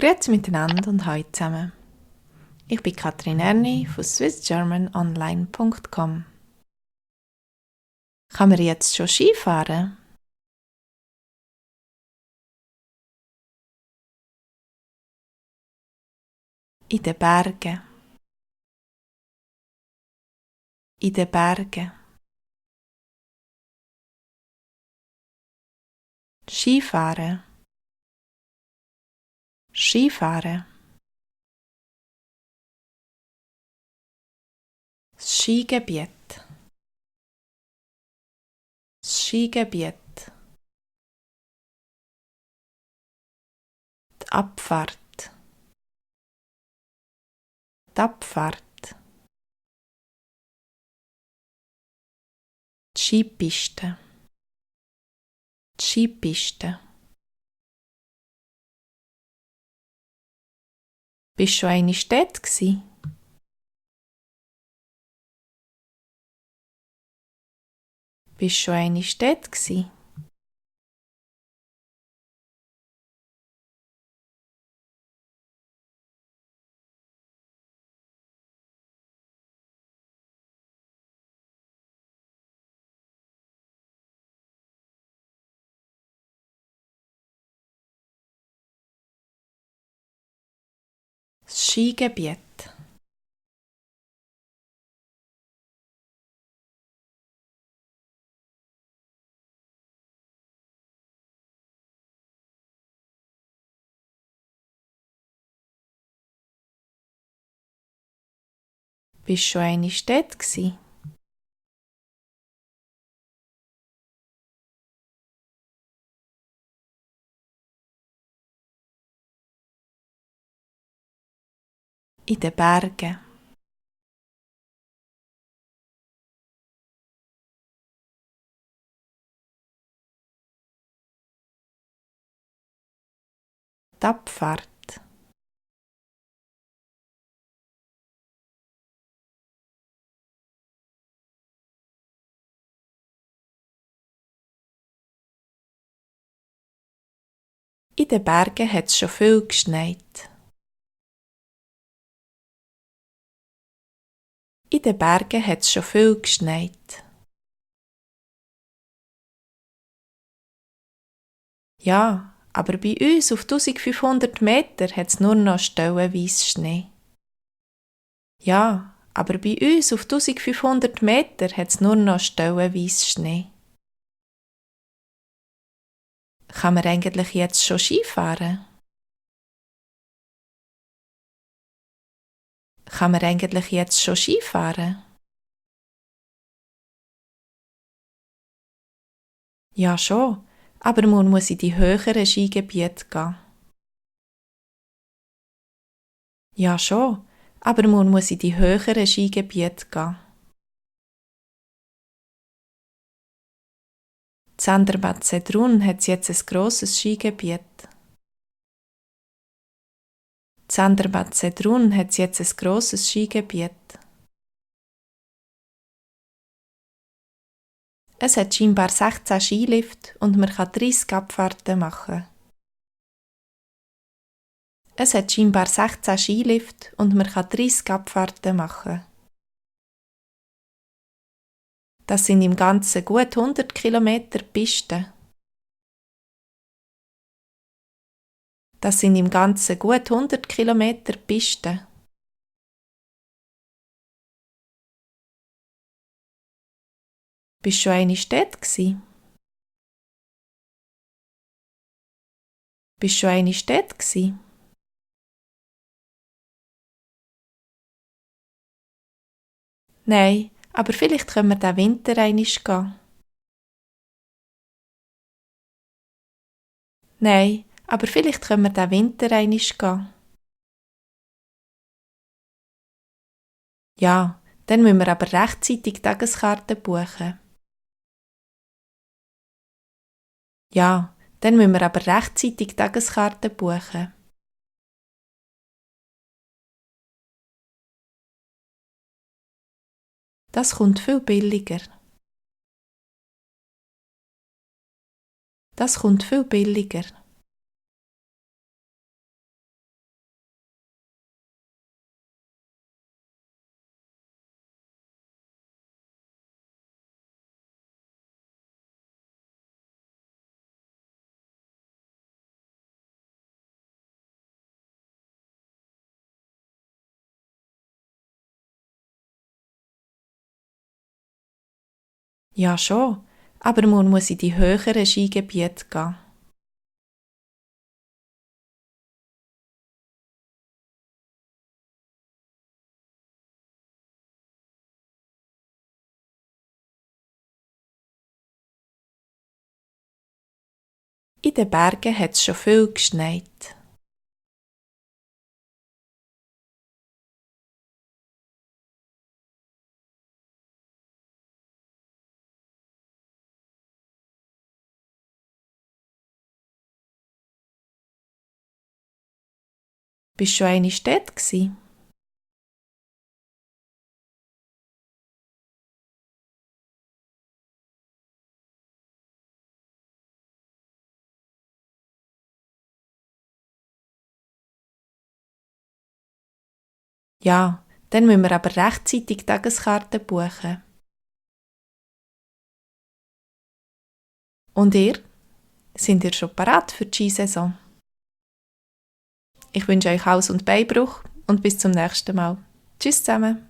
Grüezi miteinander und hallo zusammen. Ich bin Katrin Erni von swissgermanonline.com. Kann man jetzt schon Skifahren? In den Bergen. In den Bergen. Skifahren. Skifahren. Das Skigebiet. Das Skigebiet. Die Abfahrt. Die Abfahrt. Die Skipiste. Die Skipiste. Bist du schon einmal dort gsi? Bist du schon einmal dort gsi? Das Skigebiet. Bist du schon einmal dort gsi? In den Bergen. Die Abfahrt. In den Bergen hat es schon viel geschneit. In den Bergen hat es schon viel geschneit. Ja, aber bei uns auf 1500 Meter hat es nur noch stellenweise Schnee. Ja, aber bei uns auf 1500 Meter hat es nur noch stellenweise Schnee. Kann man eigentlich jetzt schon Skifahren? Kann man eigentlich jetzt schon Skifahren? Ja schon, aber man muss in die höheren Skigebiete gehen. Ja schon, aber man muss in die höheren Skigebiete gehen. Zandrmatt-Sedrun hat jetzt ein grosses Skigebiet. Zandrmatt-Sedrun hat jetzt ein grosses Skigebiet. Es hat scheinbar 16 Skilifte und man kann 30 Abfahrten machen. Es hat scheinbar 16 Skilifte und man kann 30 Abfahrten machen. Das sind im Ganzen gut 100 Kilometer Piste. Das sind im Ganzen gut 100 Kilometer Piste. Bist du schon einmal dort gsi? Bist du schon einmal dort gsi? Nein, aber vielleicht können wir diesen Winter einmal gehen. Nein, aber vielleicht können wir diesen Winter einmal gehen. Ja, dann müssen wir aber rechtzeitig Tageskarten buchen. Ja, dann müssen wir aber rechtzeitig Tageskarten buchen. Das kommt viel billiger. Das kommt viel billiger. Ja, schon. Aber man muss in die höheren Skigebiete gehen. In den Bergen hat es schon viel geschneit. Bist du schon einmal dort gsi? Ja, dann müssen wir aber rechtzeitig Tageskarten buchen. Und ihr? Sind ihr schon parat für die Skisaison? Ich wünsche euch Haus- und Beinbruch und bis zum nächsten Mal. Tschüss zusammen!